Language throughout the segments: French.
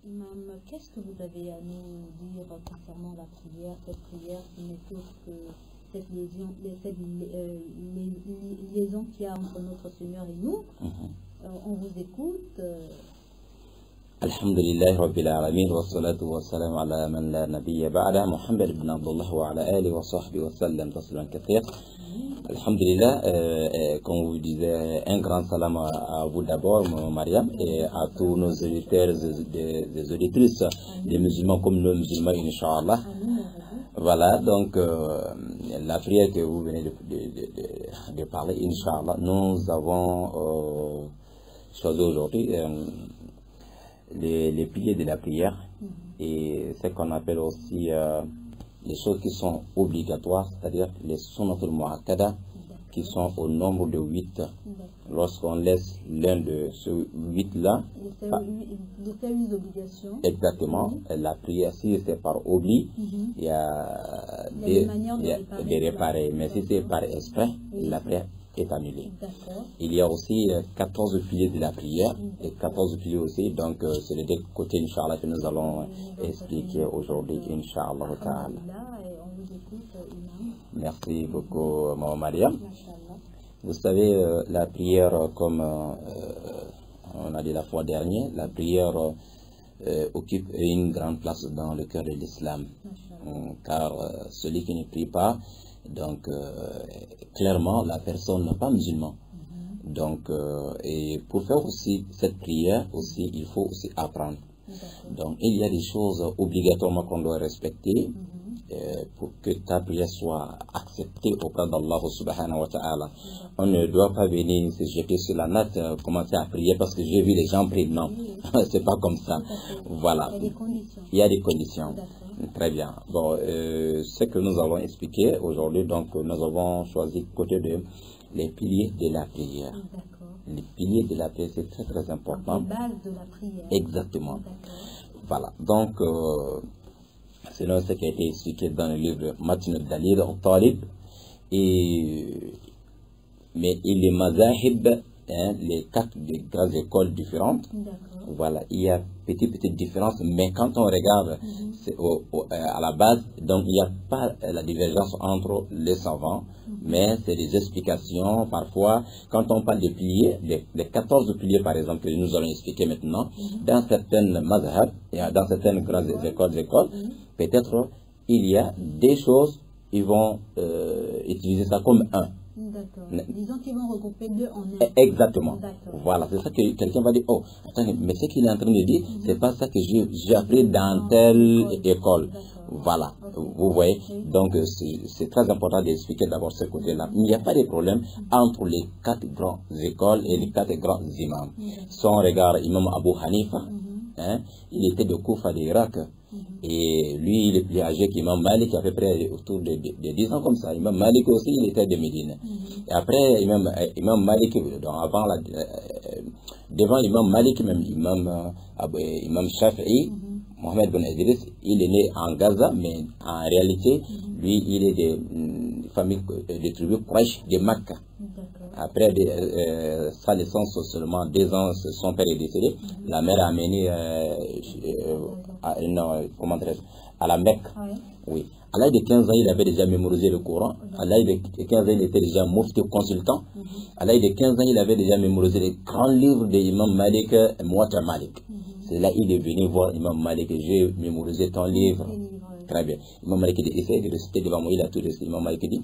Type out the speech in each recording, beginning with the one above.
Imam, qu'est-ce que vous avez à nous dire concernant la prière, cette prière qui n'est autre que cette liaison qu'il y a entre notre Seigneur et nous? On vous écoute. Alhamdulillah Rabbil Alamin wa salatu wa salam ala man la nabiyya ba'da Muhammad ibn Abdullah wa ala alihi wa sahbihi wa sallam tasliman kathir. Alhamdulillah, comme vous disiez, un grand salam à vous d'abord, Mariam, et à tous nos auditeurs des auditrices, des musulmans comme nos musulmans, Inch'Allah. Voilà, donc la prière que vous venez de parler, Inch'Allah, nous avons choisi aujourd'hui les piliers de la prière et ce qu'on appelle aussi les choses qui sont obligatoires, c'est-à-dire les sunnatul muakkada qui sont au nombre de 8. Lorsqu'on laisse l'un de ces 8-là, exactement, la prière, si c'est par oubli, il y a des réparer, mais si c'est par esprit, la prière est annulée. Il y a aussi 14 piliers de la prière et 14 piliers aussi, donc c'est les deux côtés, Inch'Allah, que nous allons expliquer aujourd'hui, Inch'Allah ta'ala. Merci beaucoup, Maman Mariam. Vous savez, la prière, comme on a dit la fois dernière, la prière occupe une grande place dans le cœur de l'islam, car celui qui ne prie pas, donc clairement la personne n'est pas musulman. Donc et pour faire aussi cette prière aussi, il faut aussi apprendre. Donc il y a des choses obligatoirement qu'on doit respecter pour que ta prière soit acceptée auprès d'Allah subhanahu wa ta'ala. On ne doit pas venir se jeter sur la natte, commencer à prier parce que j'ai vu les gens prier. Non, c'est pas comme ça. Voilà. Il y a des conditions. Très bien. Bon, ce que nous allons expliquer aujourd'hui, donc nous avons choisi côté de les piliers de la prière. Les piliers de la prière, c'est très très important. Les bases de la prière. Exactement. Voilà. Donc, selon ce qui a été expliqué dans le livre Matn al-Dalil al-Talib, mais les mazahib, les 4 grandes écoles différentes, voilà, il y a petite différence, mais quand on regarde à la base, donc il n'y a pas la divergence entre les savants, mais c'est des explications parfois. Quand on parle des piliers, les 14 piliers par exemple que nous allons expliquer maintenant, dans certaines mazhab, dans certaines grandes écoles, peut-être il y a des choses, ils vont utiliser ça comme un. Disons qu'ils vont regrouper 2 en 1. Exactement. Voilà, c'est ça que quelqu'un va dire, oh, attendez, mais ce qu'il est en train de dire, c'est pas ça que j'ai appris dans telle école. Voilà, vous voyez. Donc, c'est très important d'expliquer d'abord ce côté-là. Il n'y a pas de problème entre les 4 grandes écoles et les 4 grands imams. Si on regarde Imam Abu Hanifa, il était de Koufa d'Irak. Et lui, il est plus âgé qu'Imam Malik, à peu près autour de 10 ans comme ça. Imam Malik aussi, il était de Médine. Et après, Imam Malik, donc avant devant Imam Malik, même Imam Shafi'i, Mohamed Ben Idriss, il est né en Gaza, mais en réalité, lui, il est de famille de tribus proches de Makkah. Après sa naissance, seulement 2 ans, son père est décédé. La mère a amené à la Mecque. Oui. À l'âge de 15 ans, il avait déjà mémorisé le Coran. À l'âge de 15 ans, il était déjà mufti consultant. À l'âge de 15 ans, il avait déjà mémorisé les grands livres de Imam Malik, Muwatta Malik. C'est là qu'il est venu voir Imam Malik. J'ai mémorisé ton livre. Très bien. Imam Malik dit, essaye de réciter devant moi. Il a tout récité. Imam Malik dit,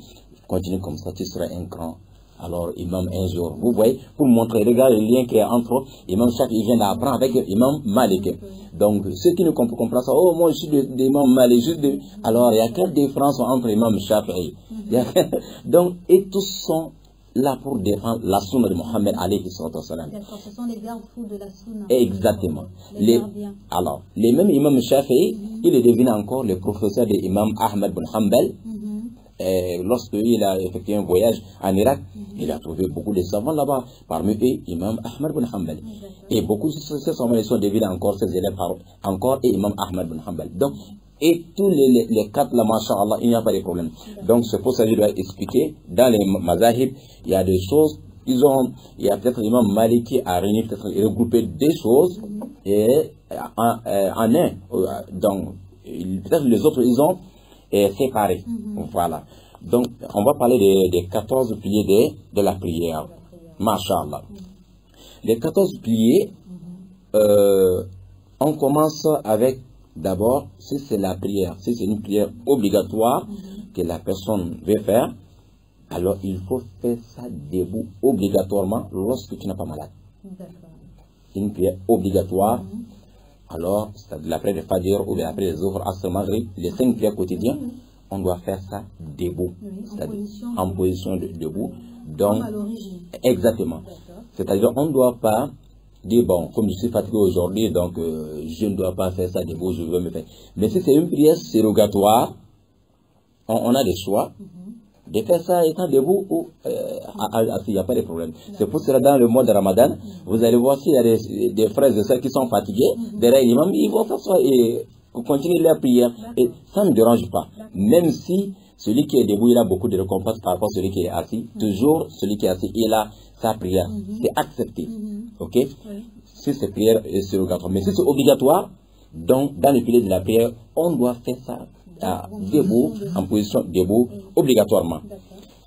continue comme ça, tu seras un grand. Alors, Imam, un jour, vous voyez, pour montrer, regardez le lien qu'il y a entre Imam Shafi'i, il vient d'apprendre avec Imam Malik. Donc, ceux qui ne comprennent pas ça, oh, moi je suis d'Imam Malik, alors il y a quelle différence entre Imam Shafi'i? Donc, et tous sont là pour défendre la sunna de Mohammed alayhi sallam. D'accord, ce sont les garde-fous de la sunna. Exactement. Alors, les mêmes Imam Shafi'i, il est devenu encore le professeur de Imam Ahmed bin Hanbal. Lorsqu'il a effectué un voyage en Irak, il a trouvé beaucoup de savants là-bas, parmi eux Imam Ahmed bin Hanbal. Et beaucoup de ces savants sont devenus encore ses élèves encore et Imam Ahmed bin Hanbal. Donc, et tous les 4 là, masha'Allah, il n'y a pas de problème. Donc, c'est pour ça que je dois expliquer, dans les mazahib, il y a des choses il y a peut-être l'imam Malik qui a réuni, peut-être regroupé des choses et en un. Donc, peut-être les autres, ils ont séparé. Voilà. Donc, on va parler des 14 piliers de la prière. Masha'Allah. Les 14 piliers, on commence avec, d'abord, si c'est la prière, si c'est une prière obligatoire que la personne veut faire, alors il faut faire ça debout obligatoirement lorsque tu n'es pas malade. C'est une prière obligatoire. Alors, c'est après le Fajr ou après les Zuhr, Asr, Maghrib, les 5 prières quotidiennes, on doit faire ça debout. En position debout. Donc, exactement. C'est-à-dire, on ne doit pas dire, bon, comme je suis fatigué aujourd'hui, donc je ne dois pas faire ça debout, je veux me faire. Mais si c'est une prière surrogatoire, on a des choix de faire ça étant debout ou il n'y a pas de problème. C'est pour cela dans le mois de Ramadan, vous allez voir s'il y a des frères et sœurs qui sont fatigués, derrière l'imam, ils vont s'asseoir et continuer leur prière. Et ça ne dérange pas. Même si celui qui est debout, il a beaucoup de récompenses par rapport à celui qui est assis. Toujours, celui qui est assis, il a sa prière. C'est accepté. Ok? Si c'est prière surrogatoire. Mais si c'est obligatoire, donc dans le pilier de la prière, on doit faire ça debout, en position debout, obligatoirement.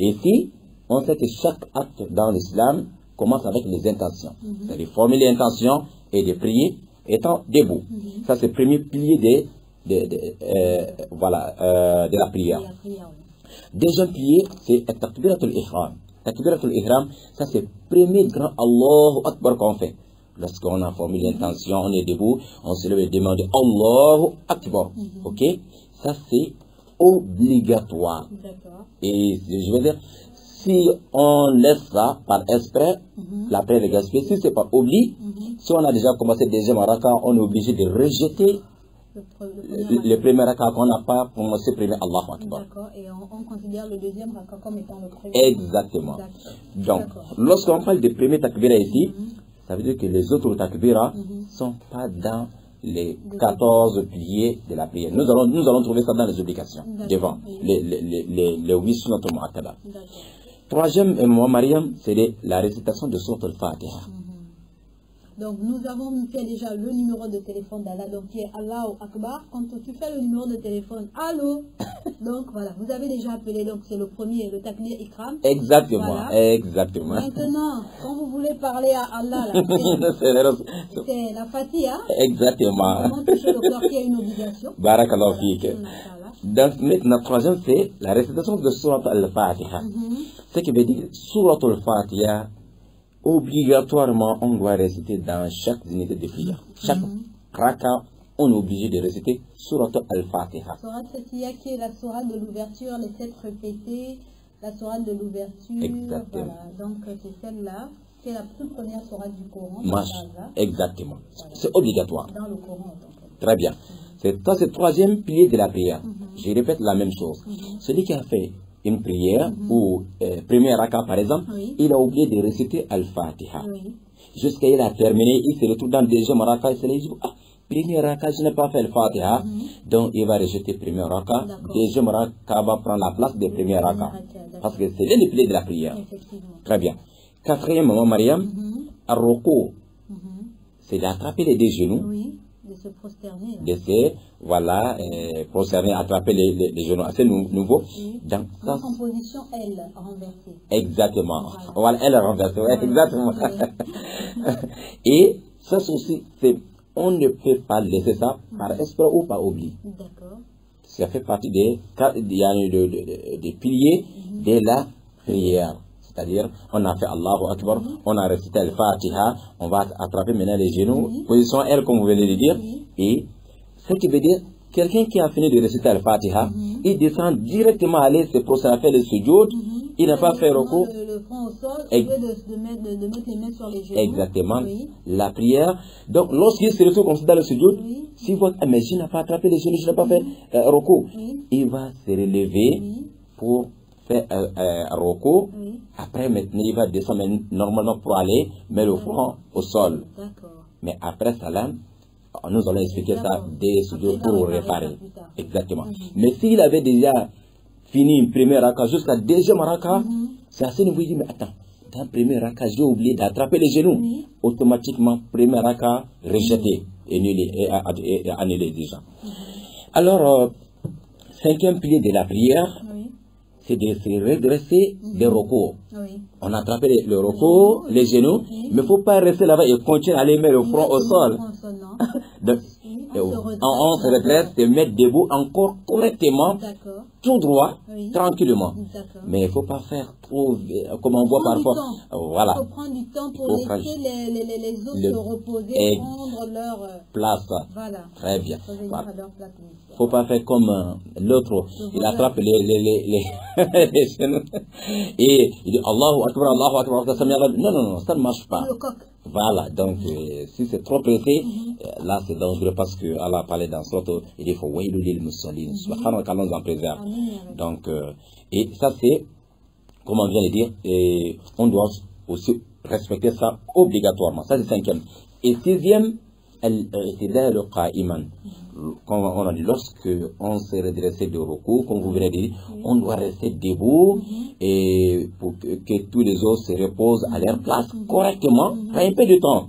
Et si on sait que chaque acte dans l'islam commence avec les intentions. C'est-à-dire formuler l'intention et de prier étant debout. Ça, c'est le premier pilier de la prière. Deuxième pilier, c'est Takbiratul Ihram. Takbiratul Ihram, ça c'est le premier grand Allahu Akbar qu'on fait. Lorsqu'on a formulé l'intention, on est debout, on se lève et demande Allahu Akbar. Ok? Ça c'est obligatoire. Et je veux dire, si on laisse ça par esprit, la prière est gaspillée. Si c'est par oubli, si on a déjà commencé le deuxième raka, on est obligé de rejeter le premier raka qu'on n'a pas commencé le premier Allahu Akbar. D'accord, et on considère le deuxième raka comme étant le premier. Exactement. Donc, lorsqu'on parle de premier takbira ici, ça veut dire que les autres takbira ne sont pas dans les 14 piliers de la prière. Nous allons trouver ça dans les obligations, devant les 8 sunnat al-mu'akkada. Troisième, Mariam, c'est la récitation de Sourate al-Fatiha. Donc nous avons fait déjà le numéro de téléphone d'Allah, donc qui est Allahu Akbar. Quand tu fais le numéro de téléphone, allô, donc voilà, vous avez déjà appelé, donc c'est le premier, le takbir ikram. Exactement, voilà. Exactement. Maintenant, quand vous voulez parler à Allah, c'est la Fatiha. Exactement. Comment toucher le corps qui a une obligation. Barakallahu fik. Donc maintenant, troisième, c'est la récitation de Sourate al-Fatiha. Ce qui veut dire, Sourate al-Fatiha, obligatoirement, on doit réciter dans chaque unité de prière. Chaque raka, on est obligé de réciter Sourate al-Fatiha. Sourate Fatiha qui est la sourate de l'ouverture, les 7 répétés, la sourate de l'ouverture. Exactement. Voilà. Donc c'est celle-là, qui est la toute première sourate du Coran. Exactement. Voilà. C'est obligatoire. Dans le Coran. Donc. Très bien. C'est le troisième pilier de la prière. Je répète la même chose. Celui qui a fait une prière ou premier raka par exemple, il a oublié de réciter Al-Fatiha. Jusqu'à il a terminé, il se retrouve dans le deuxième raka, il se dit, premier raka, je n'ai pas fait Al-Fatiha, donc il va rejeter premier raka, deuxième raka va prendre la place du premier raka, parce que c'est l'un des piliers de la prière. Très bien. Quatrième, maman Mariam, Ar-Ruku, c'est d'attraper les deux genoux. De se prosterner. De se, voilà, prosterner, attraper les genoux assez nouveaux. Donc, en position L, renversée. Exactement. Voilà, elle renversée. Ouais, exactement. Et ça aussi, on ne peut pas laisser ça par esprit ou par oubli. D'accord. Ça fait partie des piliers de la prière. C'est-à-dire, on a fait Allahu Akbar, on a récité Al-Fatiha, on va attraper maintenant les genoux, position L comme vous venez de dire, et ce qui veut dire, quelqu'un qui a fini de réciter Al-Fatiha, il descend directement à aller se prosterner, faire le sujoud, il n'a pas fait recours. Le front au sol, au lieu de mettre les mains sur les genoux. Exactement, la prière. Donc, lorsqu'il se retrouve comme ça dans le sujoud, s'il voit, mais je n'ai pas attrapé les genoux, je n'ai pas fait recours, il va se relever pour faire recours. Après, maintenant, il va descendre normalement pour aller mettre le front au sol. Mais après salam, nous allons expliquer ça dès ce jour pour réparer. Exactement. Mais s'il avait déjà fini une première raka jusqu'à deuxième raka, c'est assez nouveau. Il dit, mais attends, Attends, premier raka, j'ai oublié d'attraper les genoux. Oui. Automatiquement, premier raka, rejeté et annulé déjà. Alors, cinquième pilier de la prière, Oui. c'est de se redresser des recours. Oui. On a attrapé le recours, les genoux, mais il ne faut pas rester là-bas et continuer à aller mettre le front au sol. Donc, on se redresse, se mettre debout encore correctement, tout droit, tranquillement. Mais il ne faut pas faire trop, comme on voit parfois. Voilà. Il faut prendre du temps pour laisser les os se reposer, prendre leur place. Voilà. Très bien. Voilà. Il ne faut pas faire comme l'autre. Il attrape les genoux et il dit Allahu Akbar, Allahu Akbar. Non, ça ne marche pas. Voilà, donc si c'est trop pressé, là c'est dangereux parce que Allah a parlé dans ce autre, il dit faut wailul lil musallin, subhanahu wa ta'ala nous en préserve. Donc, et ça c'est, comme on vient de dire, et on doit aussi respecter ça obligatoirement. Ça c'est cinquième. Et sixième, al-i'tidal qa'iman. Comme on a dit, lorsque on s'est redressé de recours, comme vous venez de dire, on doit rester debout et pour que tous les os se reposent à leur place correctement, un peu de temps.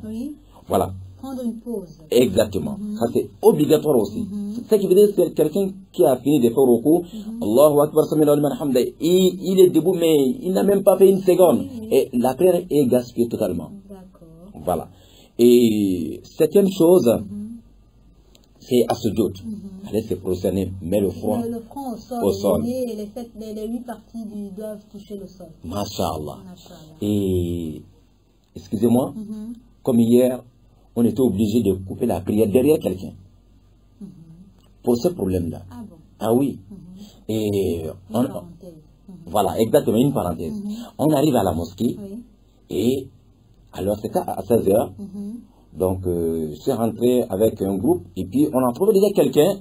Voilà. Prendre une pause. Exactement. Ça c'est obligatoire aussi. Ce qui veut dire que quelqu'un qui a fini de faire recours, Allahu Akbar, il est debout mais il n'a même pas fait une seconde. Et la prière est gaspillée totalement. Voilà. Et septième chose, c'est à ce doute. Allez se positionner, mais le front au sol. Les 8 parties doivent toucher le sol. Masha'Allah. Et, excusez-moi, comme hier, on était obligé de couper la prière derrière quelqu'un. Pour ce problème-là. Ah bon? Ah oui. Et voilà, exactement, une parenthèse. On arrive à la mosquée, et alors c'était à 16 h. Donc, je suis rentré avec un groupe, et puis on a trouvé déjà quelqu'un.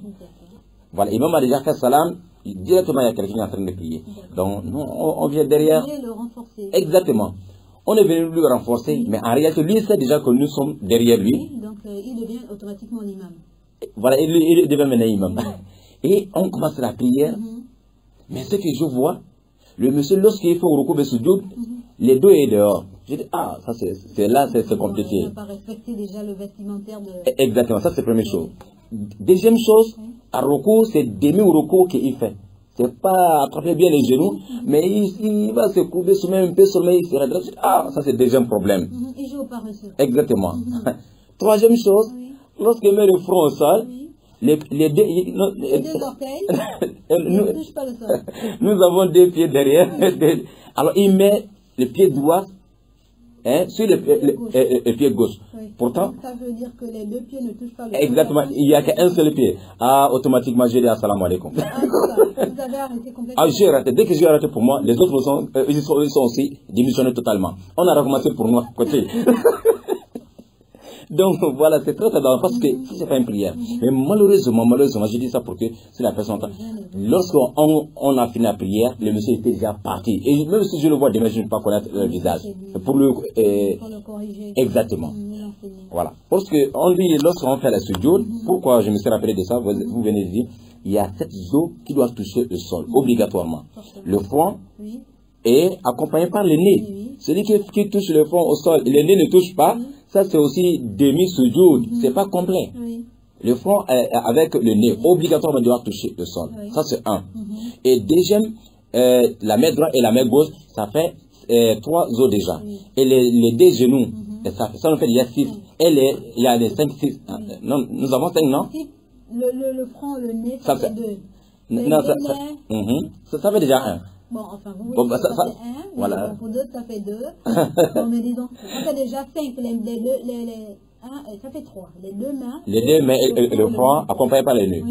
Voilà, l'imam a déjà fait salam, directement il y a quelqu'un en train de prier. Donc, nous, on vient derrière. Vous voulez le renforcer. Exactement. On est venu le renforcer, mais en réalité, lui, il sait déjà que nous sommes derrière lui. Donc, il devient automatiquement l'imam. Voilà, il devient maintenant imam. Et on commence la prière, mais ce que je vois, le monsieur, lorsqu'il faut recouvrir ce doute, les deux est dehors. Je dis, ah, ça c'est là, c'est compliqué. Il n'a pas respecté déjà le vestimentaire de... Exactement, ça c'est la première chose. Deuxième chose, à recours, c'est demi-recours qu'il fait. C'est pas attraper bien les genoux, mais il va se couper sur un peu, sur il se redresse. Ah, ça c'est le deuxième problème. Il joue au paresseux. Exactement. Troisième chose, lorsqu'il met le front au sol, les deux orteils ne touchent pas le sol. Nous avons deux pieds derrière. Alors il met le pied droit sur le pied gauche. Pourtant, ça veut dire que les deux pieds ne touchent pas le sol. Exactement, il n'y a qu'un seul pied. Ah, automatiquement, j'ai dit assalamu alaikum. Ah, vous avez arrêté complètement. Ah, j'ai arrêté. Dès que j'ai arrêté pour moi, les autres ils sont aussi démissionnés totalement. On a recommencé pour nous à côté. Donc voilà, c'est très dangereux parce que si c'est pas une prière. Mais malheureusement, je dis ça pour que si la personne entend. Lorsqu'on a fini la prière, le monsieur était déjà parti. Et même si je le vois demain, je ne vais pas connaître le visage. Pour le corriger. Exactement. Voilà. Parce qu'on dit, lorsqu'on fait la sujoud, pourquoi je me suis rappelé de ça, vous venez de dire, il y a 7 os qui doivent toucher le sol, obligatoirement. Le front est accompagné par le nez. Celui qui touche le front au sol, le nez ne touche pas, ça c'est aussi demi-sujoud, c'est pas complet. Le front avec le nez, obligatoirement doit toucher le sol. Ça c'est un. Et deuxième, la main droite et la main gauche, ça fait 3 os déjà. Et les deux genoux, ça nous fait déjà 6. Et il y a les 5, 6. Non, nous avons 5, non? Le front, le nez, ça fait 2. Non, ça fait déjà 1. Bon, enfin, vous voyez, ça fait 1. Voilà. Pour d'autres, ça fait 2. Bon, mais disons, ça fait déjà 5. Ça fait 3. Les deux mains. Les deux mains et le front accompagnés par les nœuds.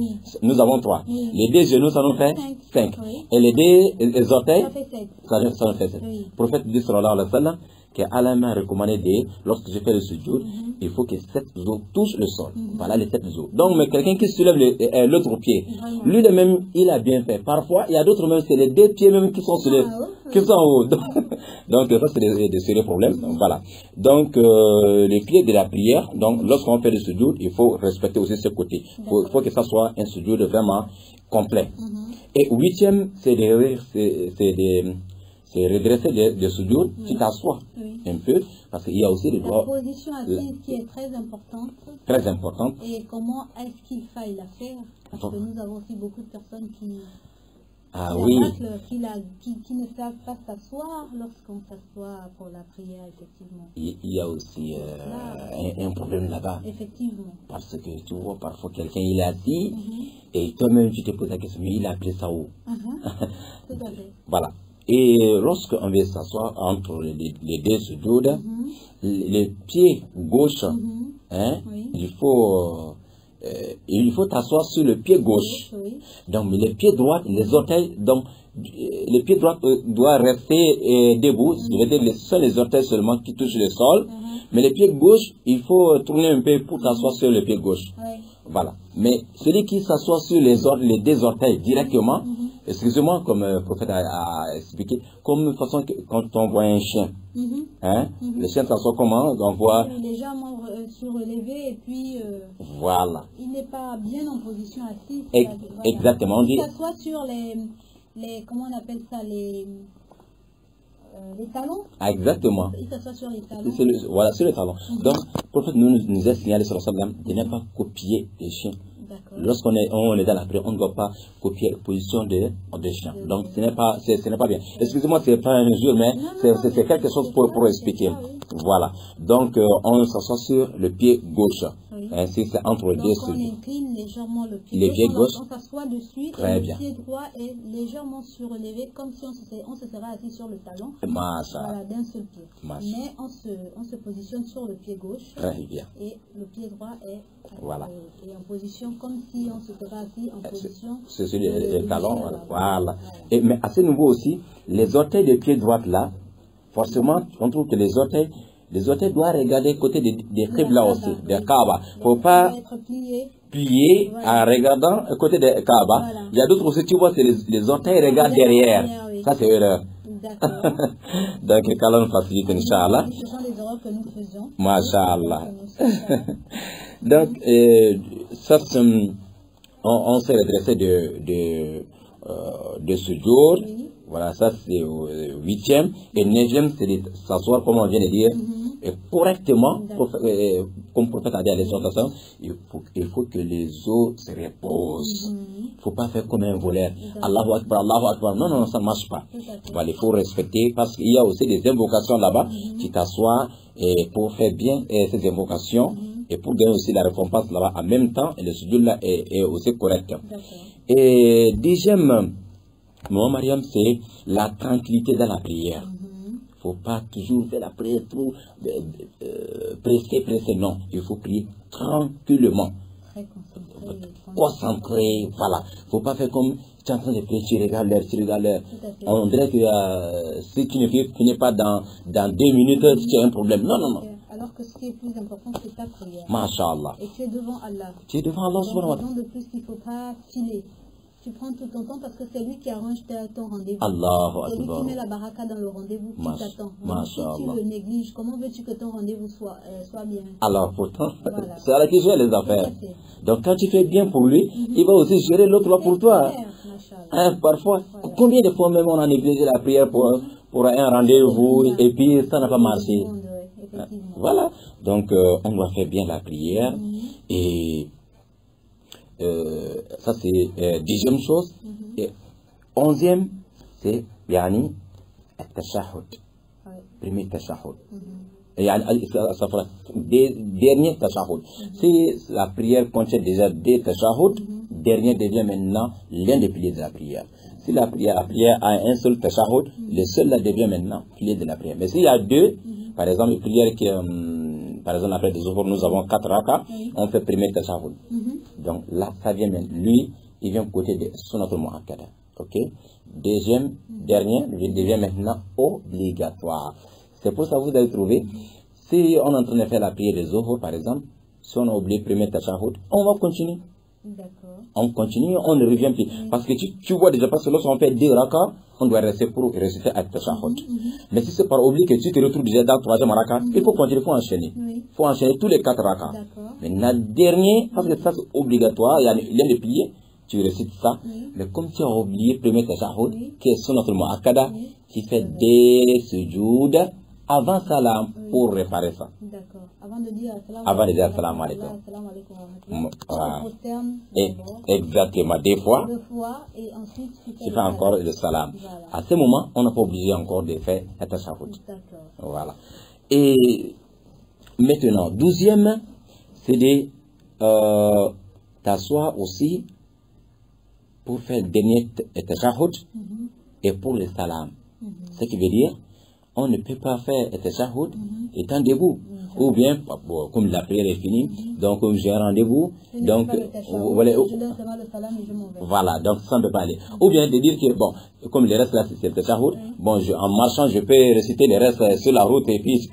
Nous avons 3. Les deux genoux, ça nous fait 5. Et les deux orteils, ça fait 7. Ça nous fait 7. Le prophète dit sallallahu alayhi wa sallam qu'Allah m'a recommandé lorsque je fais le sujoud, il faut que 7 os touchent le sol. Voilà les 7 os. Donc, mais quelqu'un qui soulève l'autre pied, lui de même, il a bien fait. Parfois, il y a d'autres même, c'est les deux pieds même qui sont soulevés, qui sont en haut. Donc, ça, c'est des sérieux problèmes. Donc, voilà. Donc, les pieds de la prière, donc, lorsqu'on fait le sujoud, il faut respecter aussi ce côté. Il faut que ça soit un sujoud vraiment complet. Et 8e, c'est c'est redresser le sujoud, tu t'assois un peu, parce qu'il y a aussi le droit. La position assise qui est très importante. Très importante. Et comment est-ce qu'il faille la faire? Parce que nous avons aussi beaucoup de personnes qui ne savent pas s'asseoir lorsqu'on s'assoit pour la prière, effectivement. Il y a aussi un problème là-bas. Effectivement. Parce que tu vois, parfois quelqu'un il est assis et toi-même tu te poses la question, mais il a pris ça où? Tout à fait. Voilà. Et lorsqu'on veut s'asseoir entre les deux sujouds, le pied gauche, il faut t'asseoir sur le pied gauche. Donc le pied droit, les orteils, donc le pied droit doit rester debout, c'est-à-dire ce sont les orteils seulement qui touchent le sol, mais le pied gauche, il faut tourner un peu pour t'asseoir sur le pied gauche. Voilà. Mais celui qui s'assoit sur les deux orteils directement, excusez-moi, comme le prophète a expliqué, comme de façon que quand on voit un chien, le chien s'assoit comment? On voit légèrement surlevé et puis voilà. Il n'est pas bien en position assise. Exactement. Il s'assoit sur les comment on appelle ça, les talons. Ah, exactement. Il s'assoit sur les talons. Voilà, sur les talons. Donc, le prophète nous a signalé sur le sallam de ne pas copier les chiens. Lorsqu'on est dans la prière, on ne doit pas copier la position des chiens. Donc, ce n'est pas bien. Excusez-moi, ce n'est pas un mesure, mais c'est quelque chose pour expliquer. Voilà. Donc, on s'assoit sur le pied gauche. Ainsi, c'est entre les deux. Donc, on incline légèrement le pied gauche. On s'assoit dessus. Très et bien. Le pied droit est légèrement surélevé, comme si on se serait assis sur le talon. Voilà, d'un seul pied. Mais on se positionne sur le pied gauche. Très bien. Et le pied droit est en position comme si on se serait assis en position. C'est sur le talon. Voilà. Mais à ce niveau aussi, les orteils du pied droit là, forcément, on trouve que les orteils doivent regarder côté des Qibla aussi, des Kaaba. Il ne faut pas plier en regardant côté des Kaaba. Il y a d'autres aussi, tu vois, les orteils regardent derrière. Ça, c'est erreur. Donc, qu'Allah nous facilite, Inch'Allah. Ce sont les erreurs que nous faisons. Masha'Allah. Donc, ça, on s'est redressé de ce jour. Voilà, ça c'est au 8e. Et 9e, c'est de s'asseoir, comme on vient de dire, et correctement, comme le prophète a dit à l'exhortation, il faut que les os se reposent. Il ne faut pas faire comme un voleur. Allahu Akbar, Allahu Akbar. Non, ça ne marche pas. Voilà, il faut respecter, parce qu'il y a aussi des invocations là-bas. Tu t'assois pour faire bien ces invocations et pour gagner aussi la récompense là-bas en même temps. Et le sujoud là est aussi correct. Et 10e, mon Mariam, c'est la tranquillité dans la prière. Il ne faut pas toujours faire la prière trop pressé, non. Il faut prier tranquillement. Très concentré, voilà. Il ne faut pas faire comme tu es en train de prier, tu regardes l'heure. On dirait que si tu ne finis pas dans 2 minutes, tu as un problème. Non. Alors que ce qui est plus important, c'est ta prière. Masha'Allah. Et tu es devant Allah. Tu es devant Allah subhanahu wa ta'ala. De plus, il ne faut pas filer. Tu prends tout ton temps parce que c'est lui qui arrange ton rendez-vous. C'est lui qui met la baraka dans le rendez-vous qui t'attend. Si tu le négliges, comment veux-tu que ton rendez-vous soit bien? Alors pourtant, c'est à la qui gère les affaires. Donc quand tu fais bien pour lui, il va aussi gérer l'autre pour toi. Parfois, combien de fois même on a négligé la prière pour un rendez-vous et puis ça n'a pas marché. Voilà. Donc on doit faire bien la prière et ça c'est 10e chose. Et 11e, c'est yani at-tashahhud. Premier tashahhud. Dernier tashahhud. Si la prière contient déjà 2 tashahhud, dernier devient maintenant l'un des piliers de la prière. Si la prière a un seul tashahhud, le seul là devient maintenant pilier de la prière. Mais s'il y a 2, par exemple, une prière qui par exemple, après des jours, nous avons 4 rakas, on fait premier tashahhud. Donc là, ça vient même. Lui, il vient côté de Sunnatul Mu'akkada. Ok? Deuxième, dernier, il devient maintenant obligatoire. C'est pour ça que vous avez trouvé, si on est en train de faire la prière des Zohor, par exemple, si on a oublié premier tashahhud, on va continuer. On continue, on ne revient plus. Parce que tu vois déjà, parce que lorsqu'on fait 2 rakas, on doit rester pour réciter avec tashahhud. Mais si c'est par oubli que tu te retrouves déjà dans le 3e raka, il faut continuer, il faut enchaîner. Il faut enchaîner tous les 4 rakas. Maintenant, dernier, parce que ça c'est obligatoire, il y a l'un des piliers, tu récites ça. Mais comme tu as oublié premier tashahhud, qui est Sunnatul Mu'akkada, tu fais des sujoud avant salam pour réparer ça. D'accord. Avant de dire salam alaikum. Exactement. Deux fois. Et ensuite tu fais encore le salam. Voilà. À ce moment, on n'a pas obligé encore de faire un tashahhud. D'accord. Voilà. Et maintenant, 12e, c'est de t'asseoir aussi pour faire le dernier tashahhud et pour le salam. Ce qui veut dire, on ne peut pas faire le tashahhud étant debout. Ou bien, comme la prière est finie, donc j'ai un rendez-vous, donc voilà, donc ça ne peut pas aller. Ou bien de dire que, bon, comme le reste là, c'est le tashahhud, bon, en marchant, je peux réciter le reste sur la route et puis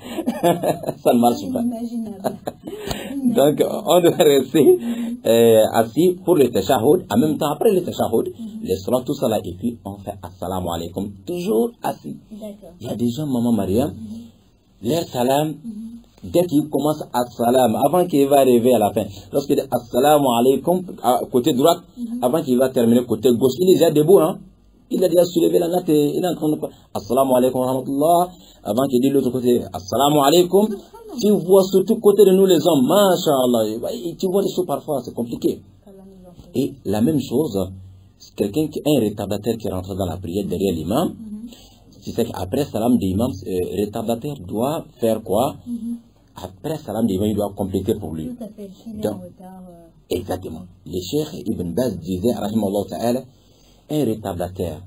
ça ne marche pas. Donc, on doit rester assis pour le tashahhud. En même temps, après le tashahhud, le salat, tout ça là, et puis on fait assalamu alaikum, toujours assis. Il y a des gens, maman Mariam, leur salam, dès qu'il commence assalam, avant qu'il va arriver à la fin, lorsqu'il dit assalamu alaikum, côté droite, avant qu'il va terminer côté gauche, il est déjà debout, hein. Il a déjà soulevé la natte et il est en train de faire assalamu alaikum wa rahmatullah, avant qu'il dise l'autre côté assalamu alaikum. Tu vois surtout côté de nous les hommes, masha'Allah, tu vois des choses parfois, c'est compliqué. Et la même chose, quelqu'un qui est un retardataire qui rentre dans la prière derrière l'imam, tu sais qu'après salam de l'imam, retardataire doit faire quoi? Après salam de l'imam, il doit compléter pour lui. Tout à fait. Donc, exactement. Le cheikh Ibn Baz disait, rahimallahu ta'ala, un retardataire,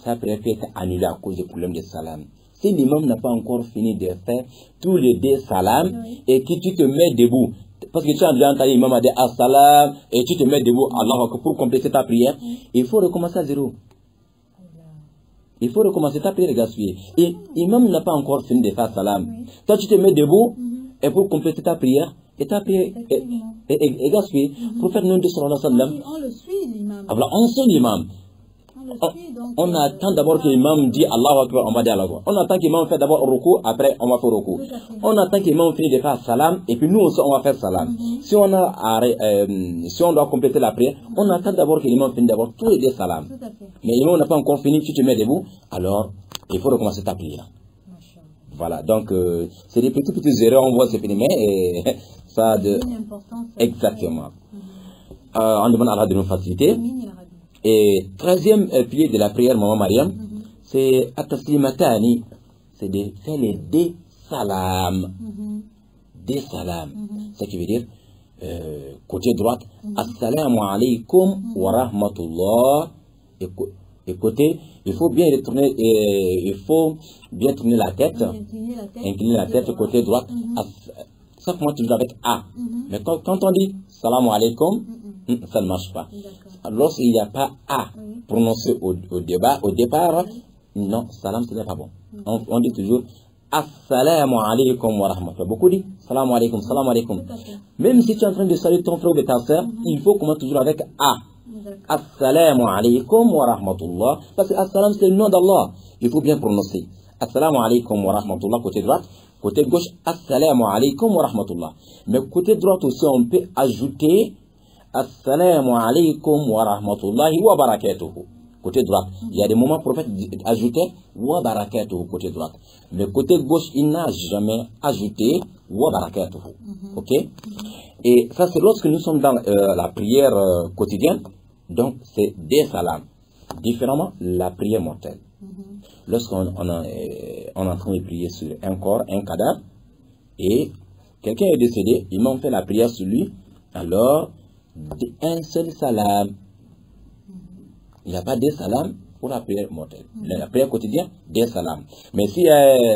sa prière peut être annulée à cause du problème de salam. Si l'imam n'a pas encore fini de faire tous les deux salams et que tu te mets debout, parce que tu as déjà entendu l'imam a dit assalam et tu te mets debout Allah pour compléter ta prière, il faut recommencer à zéro. Il faut recommencer ta prière, gaspiller. Et l'imam n'a pas encore fini de faire salam. Toi, tu te mets debout et pour compléter ta prière, et ta prière est gaspillée. Pour faire nous de sallallahu alayhi wa sallam. On le suit, l'imam. Alors, on suit l'imam. On attend d'abord que l'imam dit Allahu Akbar, on va dire Allahu Akbar. On attend que l'imam fait d'abord ruku, après on va faire ruku. On attend que l'imam finisse de faire salam, et puis nous aussi on va faire salam. Si on doit compléter la prière, on attend d'abord que l'imam finisse d'abord tous les deux salams. Mais l'imam n'a pas encore fini, tu te mets debout, alors il faut recommencer ta prière. Voilà, donc c'est des petites erreurs, on voit ces phénomènes, et ça a de... Exactement. On demande à Allah de nous faciliter. Et 13e pilier de la prière, maman Mariam, c'est at-taslimatani, c'est de faire les deux salams. Des salams. Ce qui veut dire, côté droite, assalamu alaikum wa rahmatullah. Et côté, il faut bien retourner, bien tourner la tête, incliner la tête côté droite. Ça commence toujours avec A. Mais quand on dit salamu alaikum, ça ne marche pas. Lorsqu'il n'y a pas A prononcé au départ, non, salam, ce n'est pas bon. On dit toujours assalamu alaikum wa rahmatullah. Beaucoup disent salamu alaikum, salamu alaikum. Même si tu es en train de saluer ton frère ou ta soeur, il faut commencer toujours avec A. Assalamu alaikum wa rahmatullah. Parce que assalam, c'est le nom d'Allah. Il faut bien prononcer. Assalamu alaikum wa rahmatullah, côté droite. Côté gauche, assalamu alaikum wa rahmatullah. Mais côté droite aussi, on peut ajouter assalamu alaikum wa rahmatullahi wa barakatuhu. Côté droite. Il y a des moments prophètes ajouter wa barakatuhu côté droite. Mais côté gauche, il n'a jamais ajouté wa barakatuhu. Ok? Et ça, c'est lorsque nous sommes dans la prière quotidienne. Donc, c'est des salams. Différemment, la prière mortelle. Lorsqu'on est en train de prier sur un corps, un cadavre, et quelqu'un est décédé, il m'a fait la prière sur lui, alors, un seul salam. Il n'y a pas des salams pour la prière mortelle. La prière quotidienne, des salams. Mais si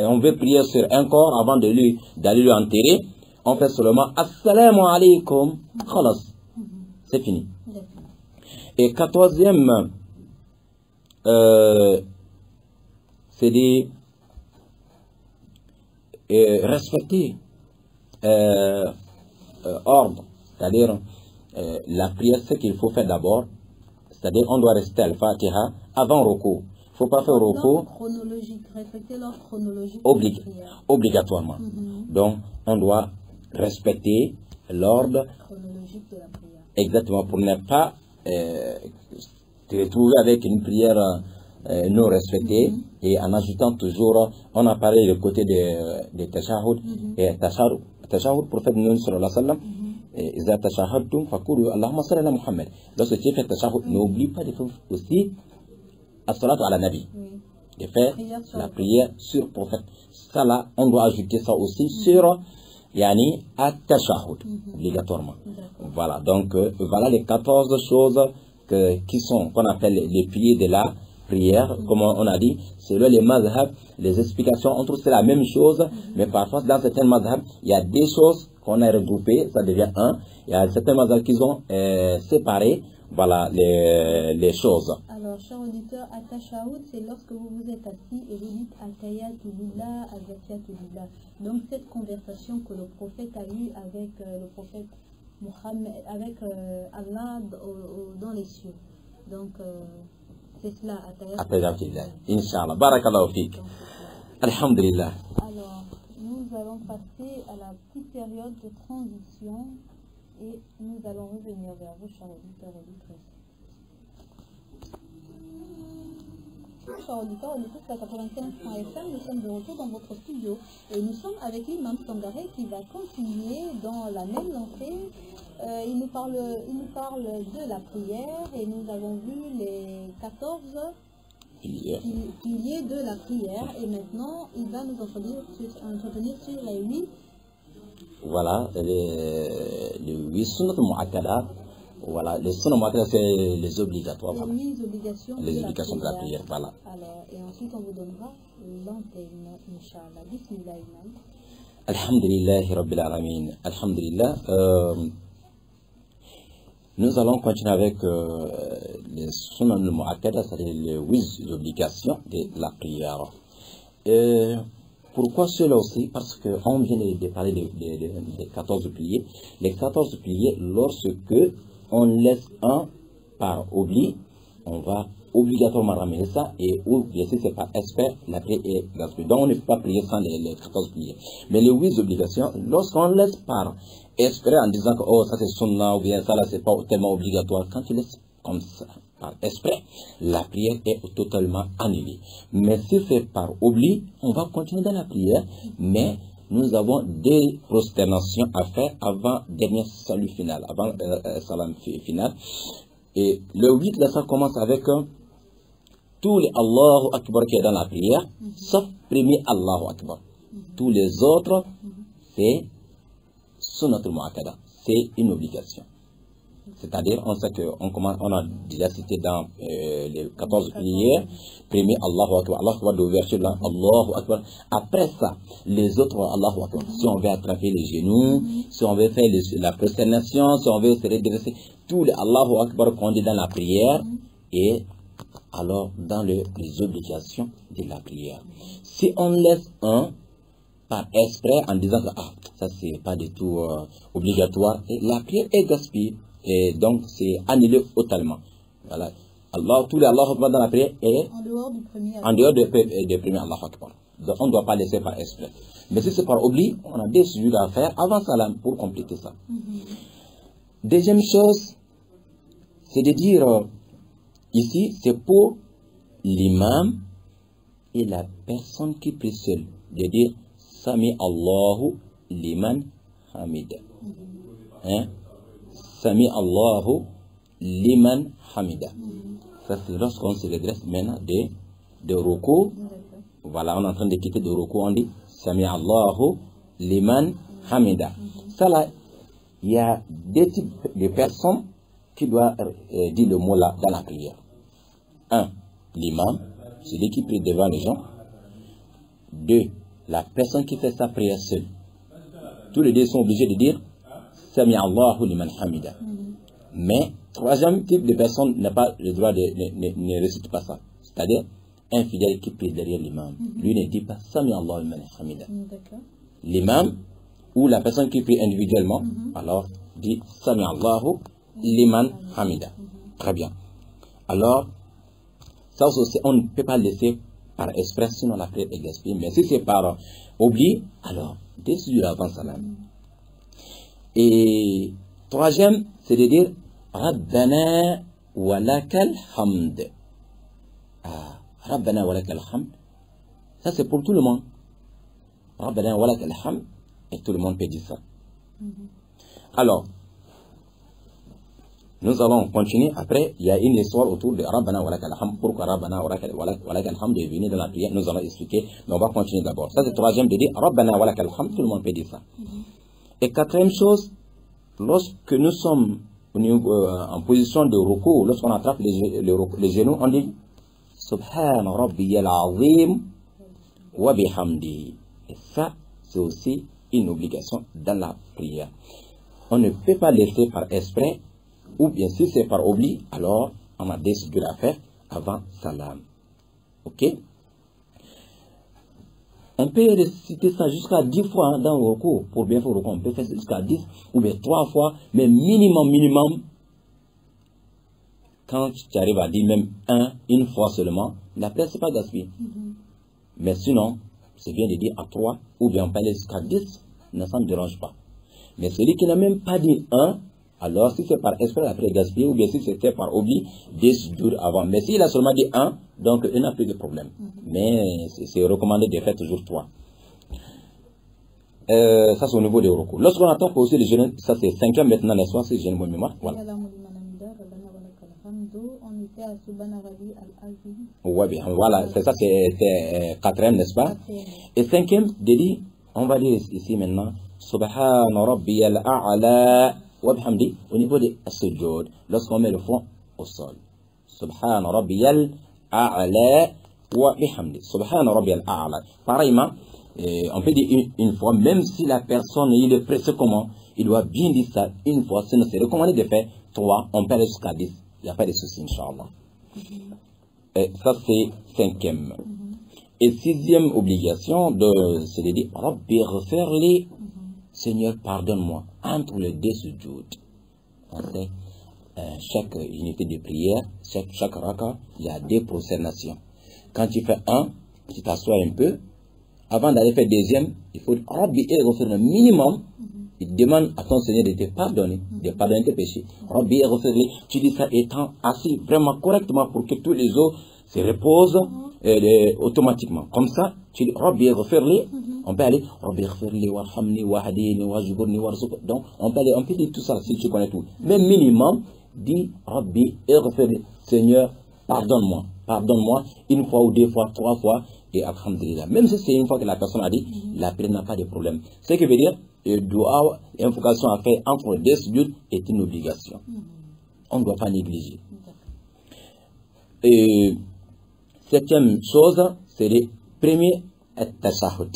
on veut prier sur un corps avant d'aller lui enterrer, on fait seulement assalamu alaikum, khalas. C'est fini. Et 14e, c'est de respecter ordre, c'est-à-dire la prière, ce qu'il faut faire d'abord, c'est-à-dire on doit rester al-Fatiha avant Ruku. Il ne faut pas faire Ruku. Respecter l'ordre chronologique. Obligatoirement. Donc, on doit respecter l'ordre chronologique de la prière. Exactement, pour ne pas te retrouver avec une prière non respecté, et en ajoutant toujours, on a parlé du côté des tashahhud, et tashahhud, prophète nous sallallahu alayhi wa sallam, إذا تشهدتم فقولوا اللهم صل على محمد. Lorsque tu fais tashahhud, n'oublie pas de faire aussi as-salatu ala nabi, de faire la prière sur le prophète. Ça là, on doit ajouter ça aussi sur yani at-tashahhud, obligatoirement. Voilà, donc voilà les 14 choses qui sont, qu'on appelle les piliers de la prière, comme on a dit, selon les mazhab, les explications, on trouve que c'est la même chose, mais parfois dans certains mazhab, il y a des choses qu'on a regroupées, ça devient un. Il y a certains mazhab qui ont séparé, voilà, les choses. Alors, chers auditeurs, at-tashahhud, c'est lorsque vous vous êtes assis et vous dites al-tahiyyatu lillah, al-zakiyatu lillah. Donc, cette conversation que le prophète a eue avec le prophète Mohammed, avec Allah dans les cieux. Donc, c'est cela, at-tahiyyatu lillah. Inch'Allah. Barakallahu fik. Alhamdulillah. Alors, nous allons passer à la petite période de transition et nous allons revenir vers vous, chers auditeurs et auditrices. Chers auditeurs, auditrices de 95.fm, nous sommes de retour dans votre studio et nous sommes avec l'imam Sangaré qui va continuer dans la même lancée. Il nous parle de la prière et nous avons vu les 14 piliers de la prière et maintenant il va nous entretenir sur les 8. Voilà, les 8 sunnat mu'akkada. Voilà, les sunnat mu'akkada, c'est les obligatoires. Voilà. Les obligations de la prière, voilà. Alors, et ensuite on vous donnera l'antenne, Inch'Allah. Bismillah, imam. Alhamdulillah, Rabbil Alamin. Alhamdulillah. Nous allons continuer avec les sunnat mu'akkada, c'est-à-dire les 8 obligations de la prière. Pourquoi cela aussi? Parce qu'on vient de parler des 14 piliers. Les 14 piliers, lorsque on laisse un par oubli, on va obligatoirement ramener ça, et ou bien si c'est par espère, la prière est gaspillée. Donc on ne peut pas prier sans les 14 piliers. Mais les 8 obligations, lorsqu'on laisse par espérer en disant que oh ça c'est sunnah ou bien ça là c'est pas tellement obligatoire, quand tu laisses comme ça par esprit, la prière est totalement annulée. Mais si c'est par oubli, on va continuer dans la prière, mais nous avons des prosternations à faire avant dernier salut final, avant salam final. Et le 8 là, ça commence avec tous les Allahu Akbar qui est dans la prière, sauf premier Allahu Akbar. Tous les autres, c'est sunnatul mu'akkada, c'est une obligation. C'est-à-dire, on sait on a déjà cité dans les 14 prières, premier Allahu Akbar, Allahu Akbar d'ouverture là, Allahu Akbar. Après ça, les autres Allahu Akbar. Si on veut attraper les genoux, si on veut faire la prosternation, si on veut se redresser, tous les Allahu Akbar qu'on dit dans la prière, et alors dans les obligations de la prière. Si on laisse un par esprit en disant que ah, ça c'est pas du tout obligatoire, et la prière est gaspillée. Et donc, c'est annulé totalement. Voilà. Allah, tous les Allah Akbar dans la prière est en dehors du premier Allah Akbar. Donc, on ne doit pas laisser par esprit. Mais si c'est par oubli, on a des sujets à faire avant salam pour compléter ça. Deuxième chose, c'est de dire, ici, c'est pour l'imam et la personne qui prie seule. De dire, Sami Allahu liman hamida. Hein? Sami Allahu liman hamida. Ça c'est lorsqu'on se redresse maintenant de ruku. Voilà, on est en train de quitter de ruku, on dit Sami Allahu liman hamida. Ça là, il y a deux types de personnes qui doivent dire le mot là dans la prière. Un, l'imam, celui qui prie devant les gens. Deux, la personne qui fait sa prière seule. Tous les deux sont obligés de dire Sami Allahu liman hamida. Mais troisième type de personne n'a pas le droit ne récite pas ça. C'est-à-dire un fidèle qui prie derrière l'imam. Lui ne dit pas Sami Allahu liman hamida. L'imam ou la personne qui prie individuellement, alors dit Sami Allahu liman hamida. Très bien. Alors, ça aussi, on ne peut pas laisser par esprit, sinon la prière est gaspillée. Mais si c'est par oubli, alors, dès avant salam. Et troisième, c'est de dire Rabbana wa lakal hamd. Rabbana wa lakal hamd, ça c'est pour tout le monde. Rabbana wa lakal hamd, et tout le monde peut dire ça. Alors, nous allons continuer. Après, il y a une histoire autour de Rabbana wa lakal hamd. Pourquoi Rabbana wa lakal hamd est venu dans la prière? Nous allons expliquer, mais on va continuer d'abord. Ça c'est le troisième de dire Rabbana wa lakal hamd, tout le monde peut dire ça. Et quatrième chose, lorsque nous sommes en position de ruku, lorsqu'on attrape les genoux, on dit Subhan Rabbiyal Azim wa bihamdi. Et ça, c'est aussi une obligation dans la prière. On ne peut pas laisser par esprit, ou bien si c'est par oubli, alors on a des sujud à faire avant salam. Ok? On peut réciter ça jusqu'à 10 fois dans le recours. Pour bien faire le recours, on peut faire jusqu'à 10 ou bien 3 fois, mais minimum, quand tu arrives à dire même une fois seulement, la prière, c'est pas gaspillé. Mais sinon, c'est bien de dire à 3 ou bien on peut aller jusqu'à 10, ça ne dérange pas. Mais celui qui n'a même pas dit 1, alors si c'est par esprit après gaspillé, ou bien si c'était par oubli, 10 jours avant. Mais s'il a seulement dit 1, donc il n'a plus de problème. Mais c'est recommandé de faire toujours 3. Ça c'est au niveau des recours. Lorsqu'on attend aussi les jeunes, ça c'est 5e maintenant, n'est-ce pas, c'est jeune bonne mémoire. Voilà. Ouais, bien, voilà, c'est ça, c'est 4e, n'est-ce pas? Et 5e, délit, on va dire ici maintenant, Subhana Rabbiyal A'la wa bihamdi, au niveau des sujoud, lorsqu'on met le front au sol. Subhana Rabbiyal A'la wa bihamdi. Subhana Rabbiyal A'la. Pareillement, on peut dire une fois, même si la personne, il est pressé comment, il doit bien dire ça une fois, sinon c'est recommandé de faire 3, on peut aller jusqu'à 10. Il n'y a pas de souci, Inch'Allah. Ça, c'est 5e. Et 6e obligation, c'est de dire Rabbi ghfirli, Seigneur, pardonne-moi. Entre les deux sujoud, on sait, chaque unité de prière, chaque raka, il y a 2 prosternations. Quand tu fais 1, tu t'assois un peu. Avant d'aller faire 2e, il faut Rabbi ghfirli minimum. Il demande à ton Seigneur de te pardonner, de pardonner tes péchés. Rabbi ghfirli, tu dis ça étant assis vraiment correctement pour que tous les autres se reposent automatiquement. Comme ça, tu dis Rabbi ghfirli, on peut aller Rabbi ghfirli warhamni wahdini wajburni warzuqni. Donc on peut dire tout ça si tu connais tout. Mais minimum, dis Rabbi ghfirli, Seigneur, pardonne-moi. Pardonne-moi une fois ou 2 fois, 3 fois, et alhamdulillah. Même si c'est une fois que la personne a dit, la prière n'a pas de problème. Ce qui veut dire, le doua, l'invocation à faire entre 2 sujoud est une obligation. On ne doit pas négliger. Et 7e chose, c'est le premier tashahhud.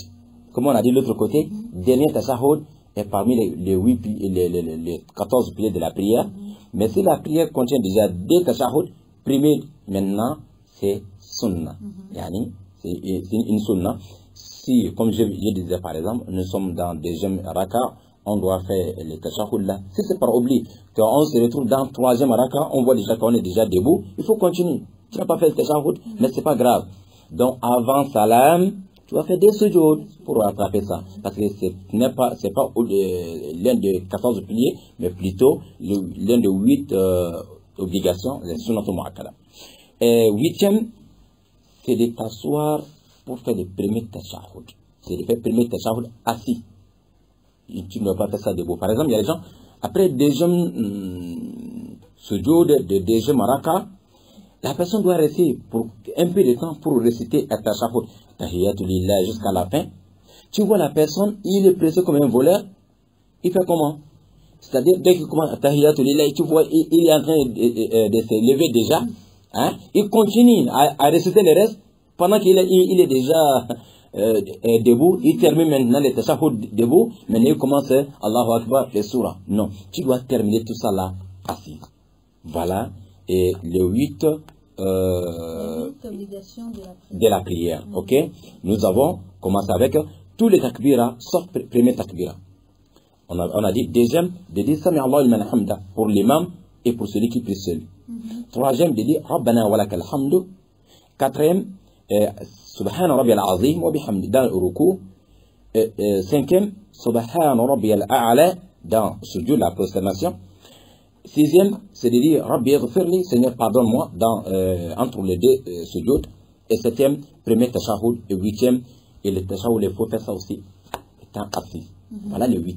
Comme on a dit de l'autre côté, dernier tashahhud est parmi les 14 piliers de la prière. Mais si la prière contient déjà 2 tashahhud, premier maintenant, c'est sunnah. Yani, c'est une sunnah. Si, comme je disais par exemple, nous sommes dans des deuxième raka, on doit faire le tashahhud là. Si c'est par oubli, quand on se retrouve dans 3e raka, on voit déjà qu'on est déjà debout, il faut continuer. Tu n'as pas fait le tashahhud, mais c'est pas grave. Donc avant salam, tu vas faire 2 sujoud pour rattraper ça. Parce que c'est pas l'un des 14 piliers, mais plutôt l'un des 8 obligations, les sunnat mu'akkada. 8e, c'est de t'asseoir pour faire le premier tashahhud. C'est de faire le premier tashahhud assis. Et tu ne dois pas faire ça debout. Par exemple, il y a des gens, après deuxième sujoud, de deuxième raka, la personne doit rester pour un peu de temps pour réciter un tashahhud. Tahiyyatu lillah jusqu'à la fin. Tu vois la personne, il est pressé comme un voleur. Il fait comment? C'est-à-dire, dès qu'il commence Tahiyyatu lillah, tu vois, il est en train de se lever déjà. Hein? Il continue à réciter le reste pendant qu'il est déjà debout. Il termine maintenant le tashahhud debout. Maintenant il commence Allahu Akbar et surah. Non, tu dois terminer tout ça là assis. Voilà. Et le 8 de la prière. Ok. Nous avons commencé avec tous les takbira sauf premier takbira. On a dit deuxième de dire Sami Allahu liman hamda pour l'imam et pour celui qui prie seul. Troisième de dire Rabbana wa lakal hamdu. Quatrième Subhana Rabbiyal Azim wa bihamdi dans le ruku. Cinquième Subhana Rabbiyal A'la dans sujoud, la prosternation. Sixième, c'est de dire Rabbi ghfirli, Seigneur pardonne-moi dans entre les 2 sujoud. et septième, premier tashahhud, et huitième, et le tashahhud, il faut faire ça aussi, étant assis. Voilà les 8.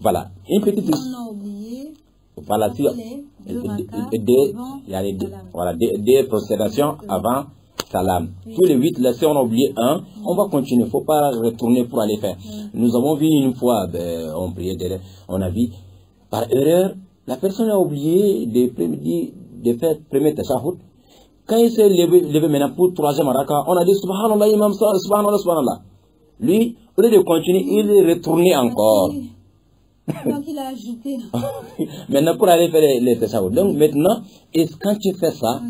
Voilà. Une petite... On a oublié. Voilà, si, des procédations avant salam. Tous les 8, là, si on a oublié un, on va continuer. Il ne faut pas retourner pour aller faire. Nous avons vu une fois, on priait derrière, on a vu, par erreur, la personne a oublié de faire premier tashahhud. Quand il s'est levé maintenant pour troisième raka, on a dit subhanallah, imam, subhanallah, subhanallah. Lui, au lieu de continuer, il est retourné encore. Quand il a ajouté. Maintenant, pour aller faire les tashahhud. Donc, maintenant, quand tu fais ça,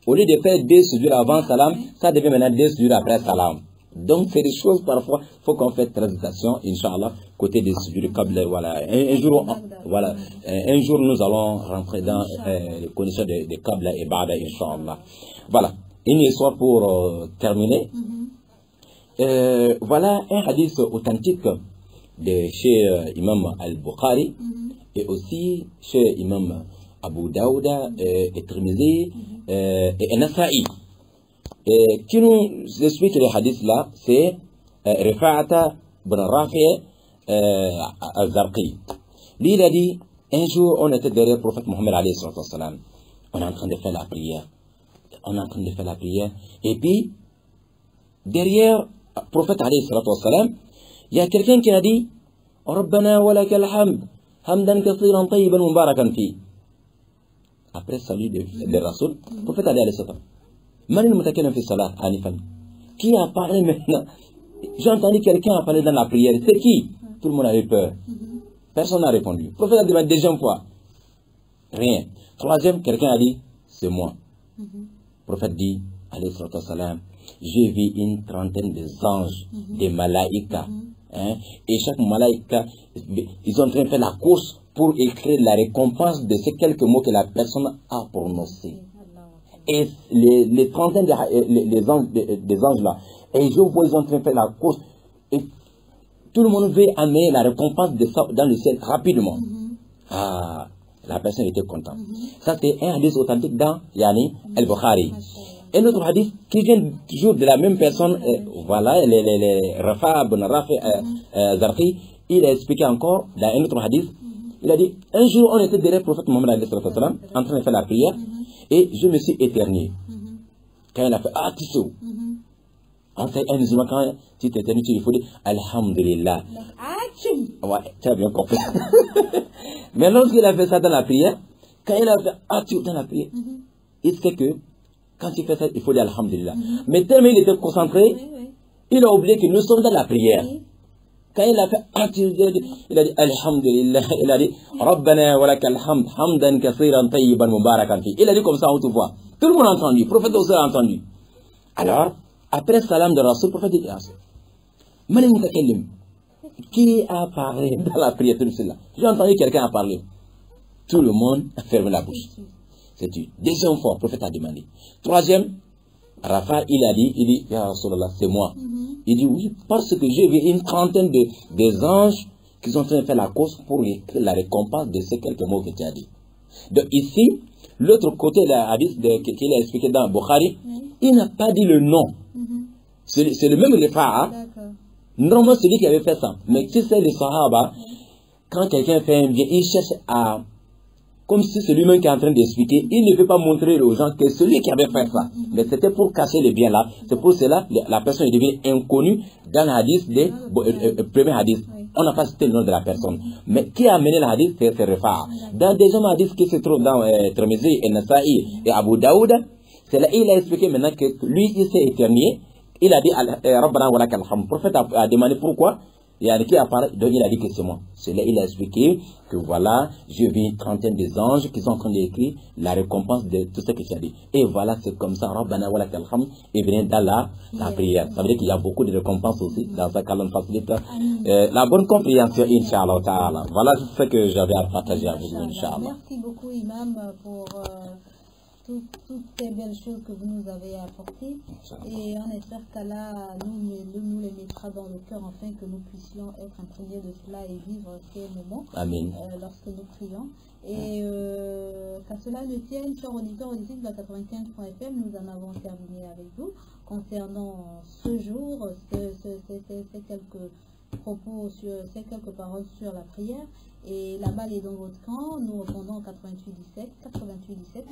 au lieu de faire 2 sujoud avant salam, ça devient maintenant 2 sujoud après salam. Donc, c'est des choses, parfois, il faut qu'on fasse très attention, Inch'Allah, côté des sujoud qabla. Voilà. Un jour, nous allons rentrer dans les conditions de qabla et ba'da, Inch'Allah. Voilà. Une histoire pour terminer. Voilà un hadith authentique de chez Imam Al-Bukhari et aussi chez Imam Abu Daouda et Tirmizi et Nasa'i. Qui nous explique le hadith là, c'est Rifa'ata bin Rafi al-Zarqi. Lui, il a dit, un jour, on était derrière le prophète Mohammed alayhi salam. On est en train de faire la prière. Et puis, derrière le prophète alayhi salam, il y a quelqu'un qui a dit Rabbana wa lakal hamd hamdan kathiran tayyiban mubarakan fi. Après salut de Rasoul, le prophète alayhi salam. Manil mutakallim fi salat anifan. Qui a parlé maintenant? J'ai entendu quelqu'un a parlé dans la prière. C'est qui? Tout le monde avait peur. Personne n'a répondu. Le prophète a demandé deuxième fois. Rien. Troisième, quelqu'un a dit c'est moi. Le prophète dit alayhi salam. J'ai vu une trentaine d'anges, des malaïkas. Et chaque malaïka, ils sont en train de faire la course pour écrire la récompense de ces quelques mots que la personne a prononcés. Et les trentaines des anges là, et je vois ils sont en train de faire la course. Et tout le monde veut amener la récompense de ça dans le ciel rapidement. Ah, la personne était contente. Ça c'est un hadith authentique dans Yani Al-Bukhari. Un autre hadith qui vient toujours de la même personne, voilà, Rafa bin Rafi Zarqi, il a expliqué encore dans un autre hadith, il a dit, un jour on était derrière le prophète Mohammed en train de faire la prière, et je me suis éternué. Quand il a fait, tu sais, en fait, un musulman, quand tu t'éternues, il faut dire, Alhamdulillah. Ouais, tu as bien compris. Mais lorsqu'il a fait ça dans la prière, quand il a fait, dans la prière, il sait que, quand il fait ça, il faut dire Alhamdulillah. Mais tellement il était concentré, il a oublié que nous sommes dans la prière. Quand il a fait, il a dit Alhamdulillah, il a dit Rabbana wa lakal hamd, hamdan kathiran tayyiban mubarakan fi. Il a dit comme ça en haute voix. Tout le monde a entendu, le prophète aussi a entendu. Alors, après salam de Rasoul, le prophète dit Mani mutakallim, qui a parlé dans la prière de cela? J'ai entendu quelqu'un a parlé. Tout le monde a fermé la bouche. C'est une deuxième fois, le prophète a demandé. Troisième, Rafa, il a dit, Ya Rasulallah, c'est moi. Il dit, oui, parce que j'ai vu une trentaine des anges qui sont en train de faire la course pour la récompense de ces quelques mots que tu as dit. Donc ici, l'autre côté de la hadith qu'il a expliqué dans Bukhari, il n'a pas dit le nom. C'est le même Rafa. Normalement, celui qui avait fait ça. Mais si c'est le Sahaba, quand quelqu'un fait un bien, il cherche à... Comme si c'est lui-même qui est en train d'expliquer, il ne veut pas montrer aux gens que celui qui avait fait ça. Mais c'était pour cacher le bien là. C'est pour cela la personne est devenue inconnue dans le hadith, premier hadith. On n'a pas cité le nom de la personne. Mais qui a amené le hadith, c'est Rifa'a. Dans des hommes hadiths qui se trouvent dans Tirmizi et Nasa'i et Abu Daouda, c'est là il a expliqué maintenant que lui, il s'est éternué. Il a dit, Rabbana wa lakal hamd. Le prophète a demandé pourquoi. Il y a qui a parlé, donc il a dit que c'est moi. C'est là il a expliqué que voilà, j'ai vu une trentaine des anges qui sont en train d'écrire la récompense de tout ce que tu as dit. Et voilà, c'est comme ça, Rabbana wa lakal hamd, et vient dans la prière. Ça veut dire qu'il y a beaucoup de récompenses aussi dans sa calme facilite. La bonne compréhension, Inch'Allah Ta'ala. Voilà ce que j'avais à partager avec vous, Inch'Allah. Merci beaucoup, Imam, pour toutes ces belles choses que vous nous avez apportées. Et on espère qu'Allah nous les mettra dans le cœur afin que nous puissions être imprégnés de cela et vivre ces moments lorsque nous prions. Et qu'à cela ne tienne, chers auditeurs, auditrices de la 95.fm, nous en avons terminé avec vous concernant ce jour, ces quelques propos, ces quelques paroles sur la prière. Et la balle est dans votre camp. Nous répondons au 88 17.